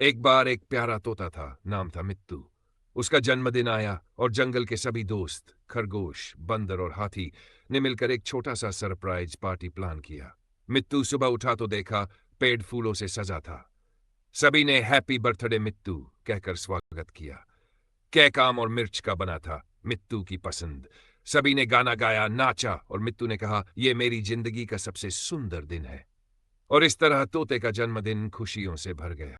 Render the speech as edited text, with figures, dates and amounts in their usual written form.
एक बार एक प्यारा तोता था, नाम था मित्तू। उसका जन्मदिन आया और जंगल के सभी दोस्त, खरगोश, बंदर और हाथी ने मिलकर एक छोटा सा सरप्राइज पार्टी प्लान किया। मित्तू सुबह उठा तो देखा पेड़ फूलों से सजा था। सभी ने हैप्पी बर्थडे मित्तू कहकर स्वागत किया। केक आम और मिर्च का बना था, मित्तू की पसंद। सभी ने गाना गाया, नाचा और मित्तू ने कहा, यह मेरी जिंदगी का सबसे सुंदर दिन है। और इस तरह तोते का जन्मदिन खुशियों से भर गया।